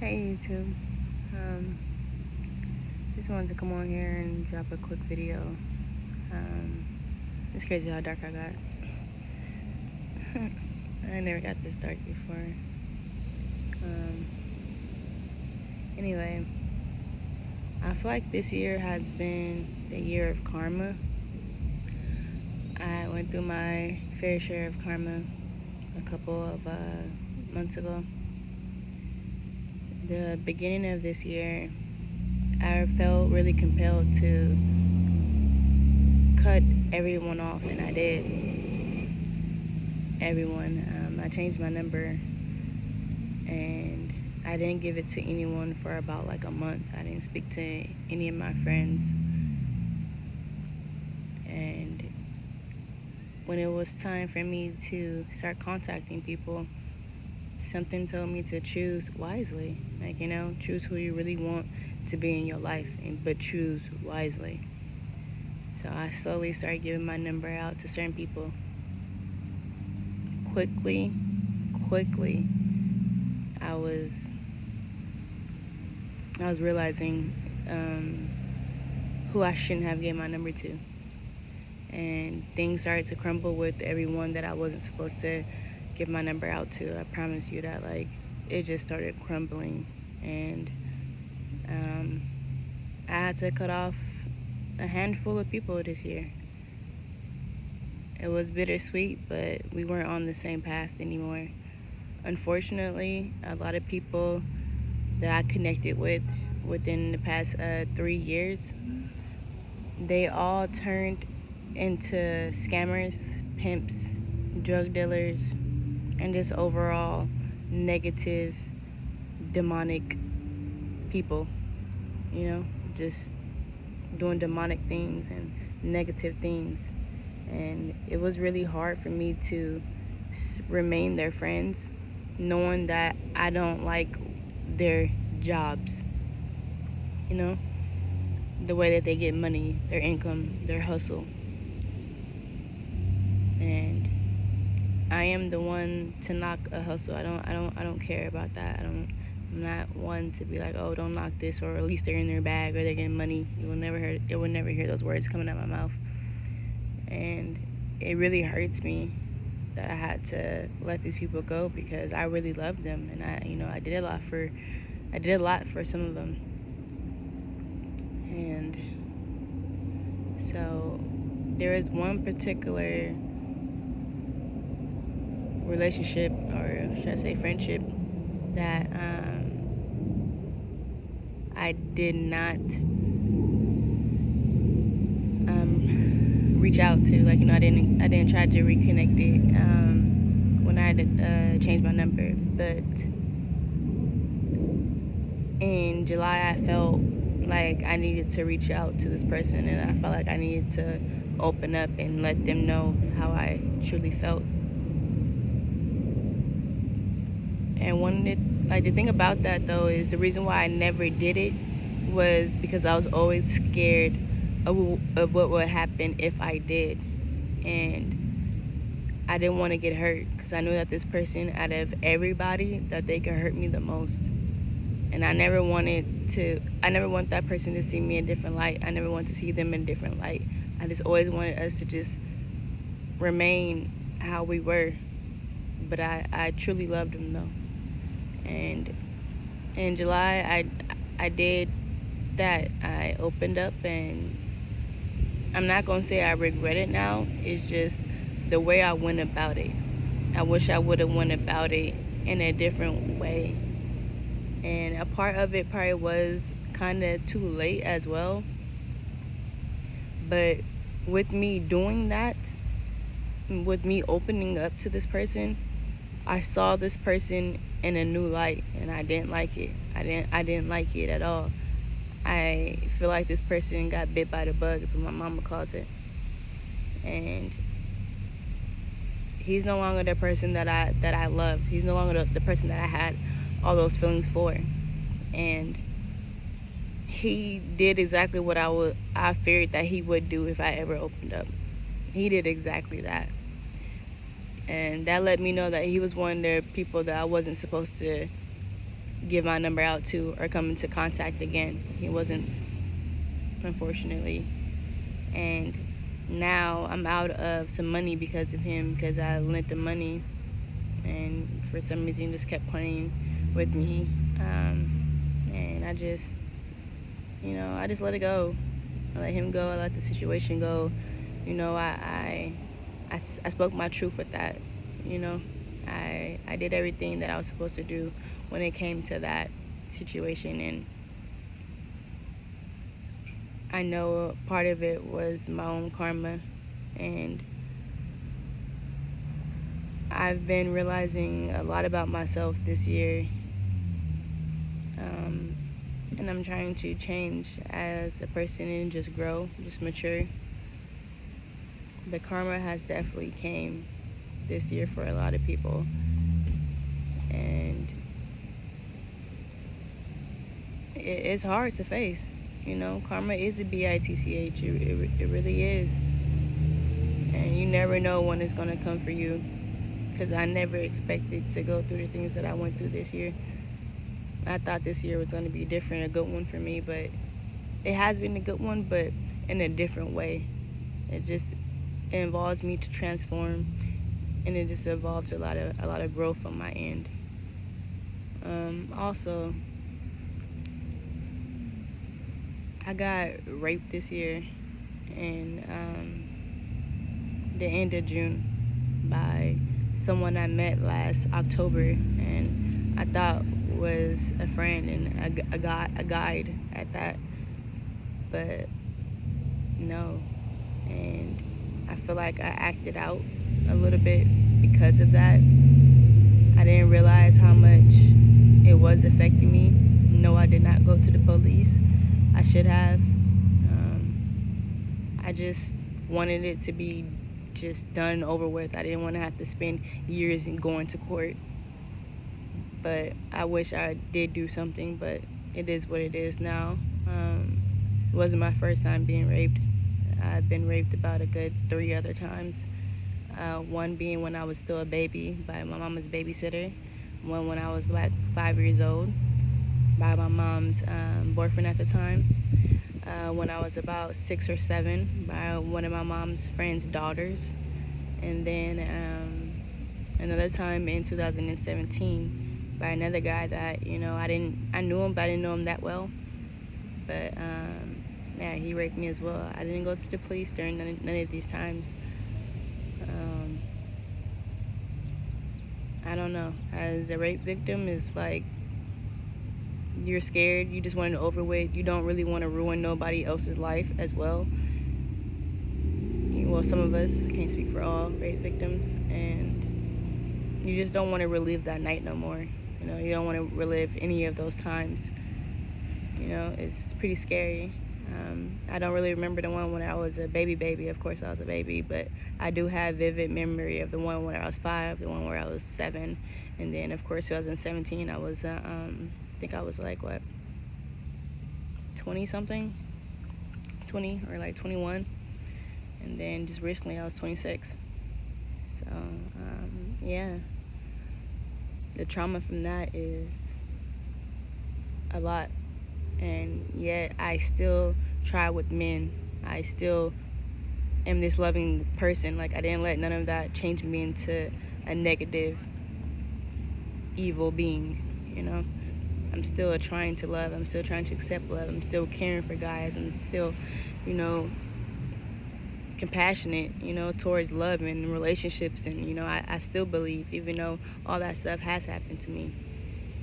Hey YouTube, um, just wanted to come on here and drop a quick video. It's crazy how dark I got. I never got this dark before. Um, anyway, I feel like this year has been the year of karma. I went through my fair share of karma a couple of months ago. The beginning of this year, I felt really compelled to cut everyone off, and I did. Everyone. I changed my number, and I didn't give it to anyone for about like a month. I didn't speak to any of my friends, and when it was time for me to start contacting people, something told me to choose wisely. Like, choose who you really want to be in your life, but choose wisely. So I slowly started giving my number out to certain people. Quickly, I was realizing who I shouldn't have given my number to. And things started to crumble with everyone that I wasn't supposed to give my number out to. I promise you that, it just started crumbling. And I had to cut off a handful of people this year. It was bittersweet, but we weren't on the same path anymore. Unfortunately, a lot of people that I connected with within the past 3 years, they all turned into scammers, pimps, drug dealers, and just overall negative, demonic people, just doing demonic things and negative things. And it was really hard for me to remain their friends, knowing that I don't like their jobs, the way that they get money, their income, their hustle. And I am the one to knock a hustle. I don't care about that. I'm not one to be like, oh, don't knock this, or at least they're in their bag or they're getting money. You will never hear those words coming out of my mouth. And it really hurts me that I had to let these people go, because I really loved them, and I did a lot for some of them. And so there is one particular relationship, or should I say friendship, that I did not reach out to. I didn't try to reconnect it when I had to change my number. But in July, I felt like I needed to reach out to this person, and I felt like I needed to open up and let them know how I truly felt. And the thing about that, though, is the reason why I never did it was because I was always scared of what would happen if I did. And I didn't want to get hurt, because I knew that this person, out of everybody, that they could hurt me the most. And I never want that person to see me in a different light. I never want to see them in a different light. I just always wanted us to just remain how we were. But I truly loved them, though. And in July, I did that. I opened up, and I'm not going to say I regret it now. It's just the way I went about it. I wish I would have went about it in a different way. And a part of it probably was kind of too late as well. But with me doing that, with me opening up to this person, I saw this person in a new light, and I didn't like it. I didn't like it at all. I feel like this person got bit by the bug, is what my mama calls it. And he's no longer the person that I loved. He's no longer the person that I had all those feelings for. And he did exactly what I feared that he would do if I ever opened up. He did exactly that. And that let me know that he was one of the people that I wasn't supposed to give my number out to or come into contact again. He wasn't, unfortunately. And now I'm out of some money because of him, because I lent the money, and for some reason he just kept playing with me. And I just, I just let it go. I let him go. I let the situation go. I spoke my truth with that. I did everything that I was supposed to do when it came to that situation, and I know part of it was my own karma, and I've been realizing a lot about myself this year, and I'm trying to change as a person and just grow, just mature. The karma has definitely came this year for a lot of people, and it's hard to face. Karma is a bitch. It really is, and you never know when it's gonna come for you, because I never expected to go through the things that I went through this year. I thought this year was going to be different, a good one for me, but it has been a good one, but in a different way. It involves me to transform, and it just involves a lot of growth on my end. Also, I got raped this year in the end of June by someone I met last October, and I thought was a friend and a guide at that, but no. And I feel like I acted out a little bit because of that. I didn't realize how much it was affecting me. No, I did not go to the police. I should have. I just wanted it to be just done, over with. I didn't want to have to spend years in going to court. But I wish I did do something, but it is what it is now. It wasn't my first time being raped. I've been raped about a good 3 other times. One being when I was still a baby by my mama's babysitter. One when I was like 5 years old by my mom's boyfriend at the time. When I was about 6 or 7 by one of my mom's friend's daughters. And then another time in 2017 by another guy that, I knew him, but I didn't know him that well. But yeah, he raped me as well. I didn't go to the police during none of these times. I don't know. As a rape victim, it's like you're scared. You just want it over with. You don't really want to ruin nobody else's life as well. Well, some of us, I can't speak for all rape victims, and you just don't want to relive that night no more. You don't want to relive any of those times. It's pretty scary. I don't really remember the one when I was a baby. Of course, I was a baby, but I do have vivid memory of the one where I was 5, the one where I was 7, and then, of course, 2017, I was, I think I was like, 20-something? 20 or like 21. And then just recently, I was 26. So, yeah. The trauma from that is a lot. And yet I still try with men. I still am this loving person. Like, I didn't let none of that change me into a negative, evil being, I'm still trying to love. I'm still trying to accept love. I'm still caring for guys. I'm still, compassionate, towards love and relationships. And, I still believe, even though all that stuff has happened to me.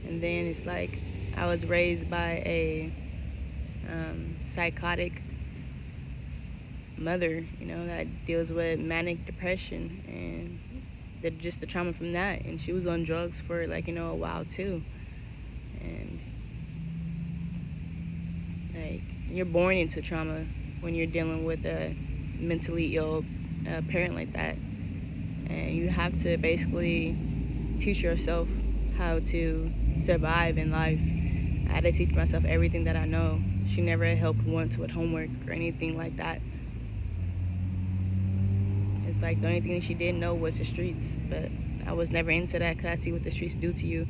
And then it's like, I was raised by a psychotic mother, that deals with manic depression, and just the trauma from that. And she was on drugs for a while too. And like, you're born into trauma when you're dealing with a mentally ill parent like that, and you have to basically teach yourself how to survive in life. I had to teach myself everything that I know. She never helped once with homework or anything like that. It's like the only thing she didn't know was the streets, but I was never into that because I see what the streets do to you.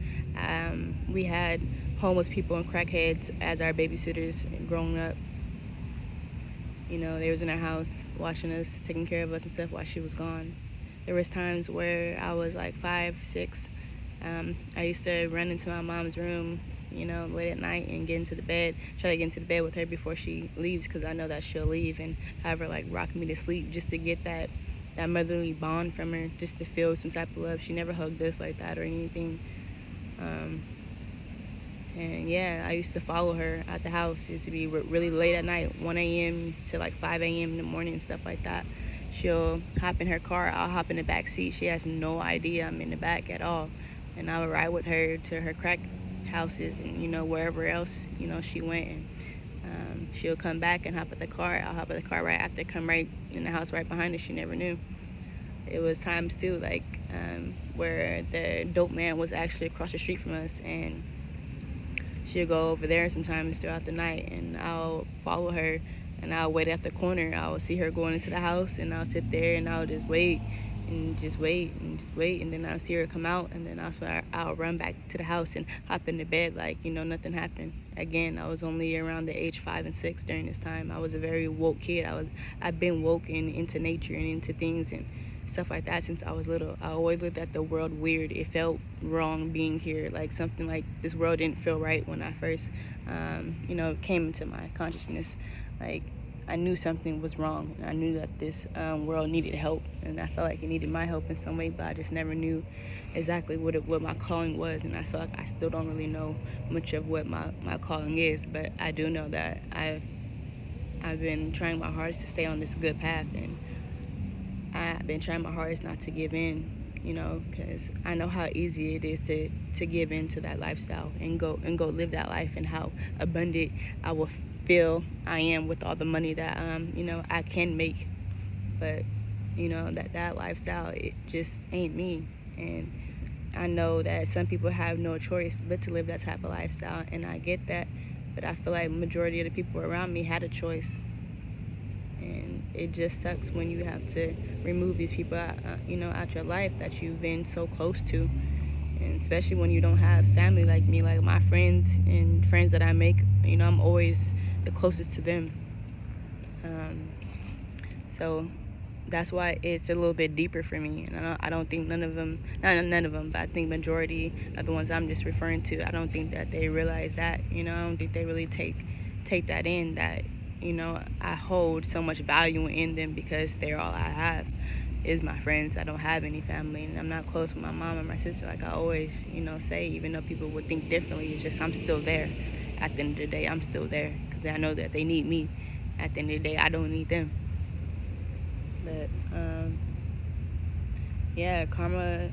We had homeless people and crackheads as our babysitters growing up. You know, they was in our house watching us, taking care of us and stuff while she was gone. There was times where I was like 5, 6. I used to run into my mom's room, you know, late at night and get into the bed, try to get into the bed with her before she leaves, because I know that she'll leave, and have her like rock me to sleep just to get that motherly bond from her, just to feel some type of love. She never hugged us like that or anything. And yeah, I used to follow her at the house. It used to be really late at night, 1 a.m. to like 5 a.m. in the morning and stuff like that. She'll hop in her car, I'll hop in the back seat. She has no idea I'm in the back at all. And I would ride with her to her crack houses and, you know, wherever else, you know, she went. And she'll come back and hop at the car. I'll hop at the car right after, come right in the house right behind her. She never knew. It was times too, like where the dope man was actually across the street from us, and she'll go over there sometimes throughout the night, and I'll follow her, and I'll wait at the corner. I'll see her going into the house, and I'll sit there, and I'll just wait, and just wait, and just wait, and then I'll see her come out, and then I'll run back to the house and hop in the bed like, you know, nothing happened. Again, I was only around the age 5 and 6 during this time. I was a very woke kid. I've been woke and into nature and into things and stuff like that since I was little. I always looked at the world weird. It felt wrong being here, like something like this world didn't feel right when I first, you know, came into my consciousness. Like I knew something was wrong, and I knew that this world needed help, and I felt like it needed my help in some way, but I just never knew exactly what my calling was, and I feel like I still don't really know much of what my calling is, but I do know that I've been trying my hardest to stay on this good path, and I've been trying my hardest not to give in, you know, because I know how easy it is to give in to that lifestyle and go live that life, and how abundant I will feel I am with all the money that you know, I can make. But you know, that lifestyle, it just ain't me, and I know that some people have no choice but to live that type of lifestyle, and I get that, but I feel like majority of the people around me had a choice. And it just sucks when you have to remove these people out, you know, out your life that you've been so close to, and especially when you don't have family like me. Like my friends and friends that I make, you know, I'm always the closest to them. So that's why it's a little bit deeper for me, and I don't think none of them, but I think majority of the ones I'm just referring to, I don't think that they realize that, you know. I don't think they really take that in, that, you know, I hold so much value in them because they're all I have is my friends. I don't have any family, and I'm not close with my mom and my sister like I always, you know, say, even though people would think differently. It's just I'm still there. At the end of the day, I'm still there because I know that they need me. At the end of the day, I don't need them. But yeah, karma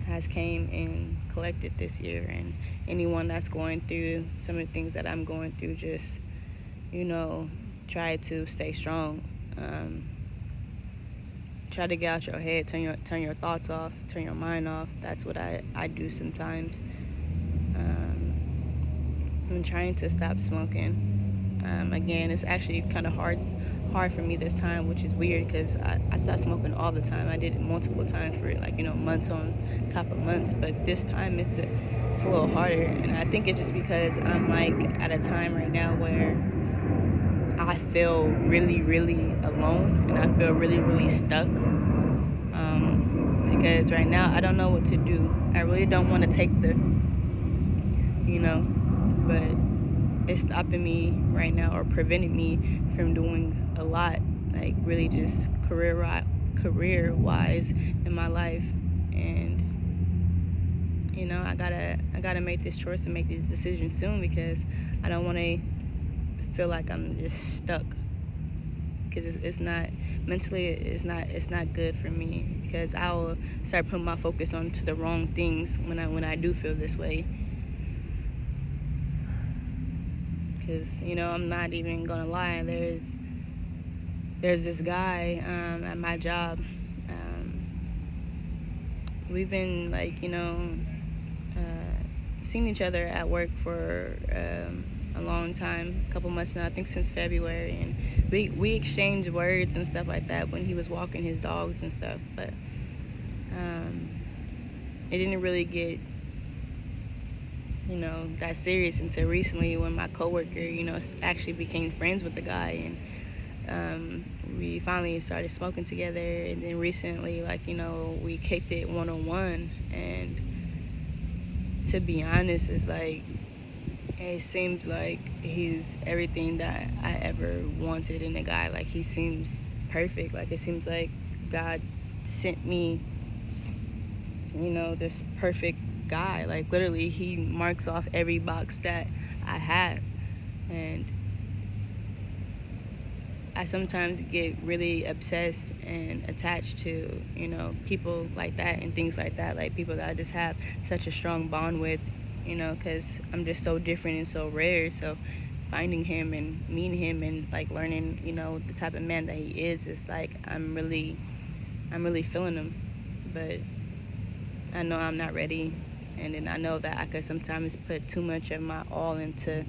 has came and collected this year, and anyone that's going through some of the things that I'm going through, just, you know, try to stay strong. Try to get out your head, turn your thoughts off, turn your mind off. That's what I do sometimes. I'm trying to stop smoking. Again, it's actually kind of hard for me this time, which is weird because I stopped smoking all the time. I did it multiple times for, like, you know, months on top of months, but this time it's a little harder, and I think it's just because I'm like at a time right now where I feel really, really alone, and I feel really, really stuck, because right now I don't know what to do. I really don't want to take the, you know, but it's stopping me right now, or preventing me from doing a lot, like really just career-wise in my life. And you know, I gotta make this choice and make this decision soon, because I don't want to feel like I'm just stuck, because it's not mentally, it's not good for me, because I will start putting my focus onto the wrong things when I do feel this way. Because, you know, I'm not even gonna lie, there's this guy at my job. We've been, like, you know, seeing each other at work for a long time, a couple months now, I think since February, and we exchanged words and stuff like that when he was walking his dogs and stuff, but it didn't really get you know, that serious until recently when my coworker, you know, actually became friends with the guy, and we finally started smoking together. And then recently, like, you know, we kicked it one-on-one, and to be honest, it's like it seems like he's everything that I ever wanted in a guy. Like, he seems perfect. Like, it seems like God sent me, you know, this perfect guy. Like, literally, he marks off every box that I have. And I sometimes get really obsessed and attached to, you know, people like that and things like that. Like, people that I just have such a strong bond with, you know, because I'm just so different and so rare. So finding him and meeting him and like learning, you know, the type of man that he is, it's like I'm really feeling him. But I know I'm not ready, and then I know that I could sometimes put too much of my all into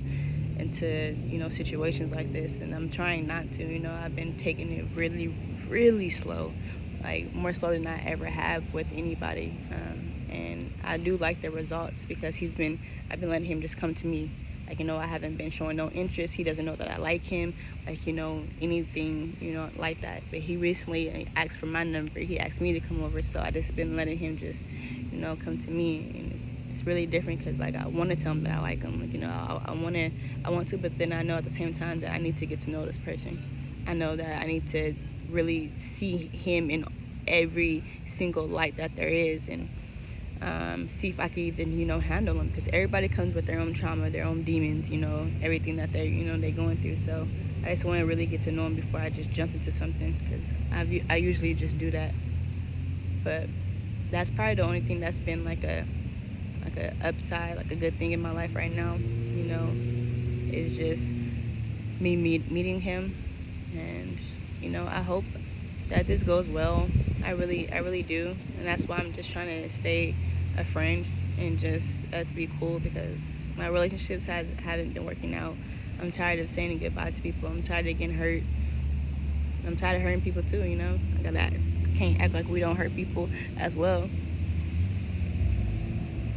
you know, situations like this, and I'm trying not to. You know, I've been taking it really slow, like more slow than I ever have with anybody, and I do like the results because I've been letting him just come to me. Like, you know, I haven't been showing no interest. He doesn't know that I like him, like, you know, anything, you know, like that. But he recently asked for my number. He asked me to come over, so I just been letting him just, you know, come to me. And it's really different because, like, I want to tell him that I like him. Like, you know, I want to, but then I know at the same time that I need to get to know this person. I know that I need to really see him in every single light that there is, and see if I could even, you know, handle them, because everybody comes with their own trauma, their own demons, you know, everything that they're, you know, they're going through. So I just want to really get to know them before I just jump into something, because I usually just do that. But that's probably the only thing that's been like a upside, like a good thing in my life right now, you know, is just me meeting him. And, you know, I hope that this goes well. I really do. And that's why I'm just trying to stay a friend and just us be cool, because my relationships haven't been working out. I'm tired of saying goodbye to people. I'm tired of getting hurt. I'm tired of hurting people too, you know. I can't act like we don't hurt people as well.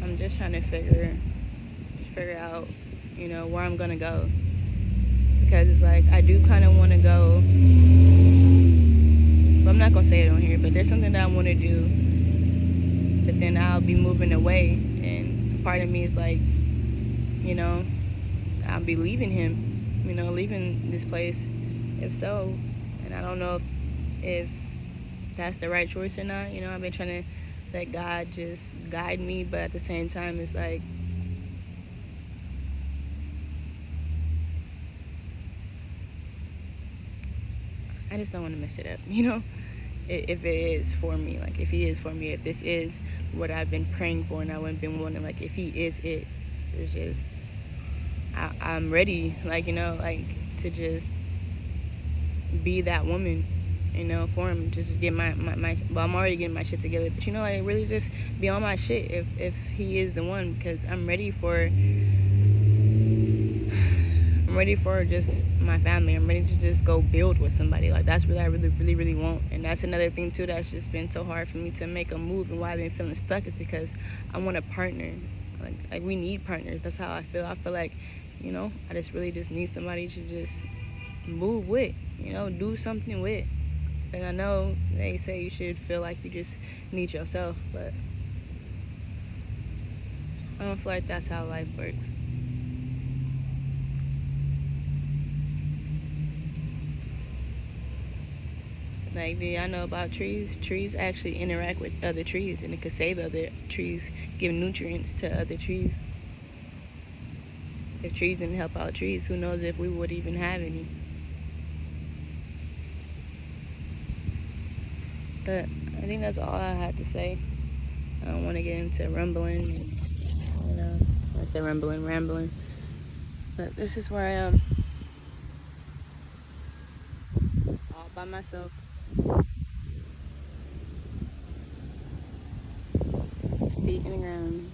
I'm just trying to figure out, you know, where I'm gonna go, because it's like I do kind of want to go. But I'm not gonna say it on here. But there's something that I want to do, but then I'll be moving away, and part of me is like, you know, I'll be leaving him, you know, leaving this place. If so, and I don't know if that's the right choice or not. You know, I've been trying to let God just guide me, but at the same time, it's like, I just don't want to mess it up, you know? If it is for me, like, if he is for me, if this is what I've been praying for and I've been wanting, like, if he is it, it's just, I'm ready, like, you know, like, to just be that woman, you know, for him, to just get my well, I'm already getting my shit together, but, you know, like, really just be on my shit if he is the one, because I'm ready for just my family. I'm ready to just go build with somebody. Like, that's what I really want. And that's another thing too that's just been so hard for me to make a move, and why I've been feeling stuck is because I want a partner. Like we need partners. That's how I feel. I feel like, you know, I just really just need somebody to just move with, you know, do something with. And I know they say you should feel like you just need yourself, but I don't feel like that's how life works. Like, do y'all know about trees? Trees actually interact with other trees, and it could save other trees, give nutrients to other trees. If trees didn't help out trees, who knows if we would even have any. But I think that's all I had to say. I don't want to get into rumbling, you know. I say rambling. But this is where I am, all by myself, feet in the ground.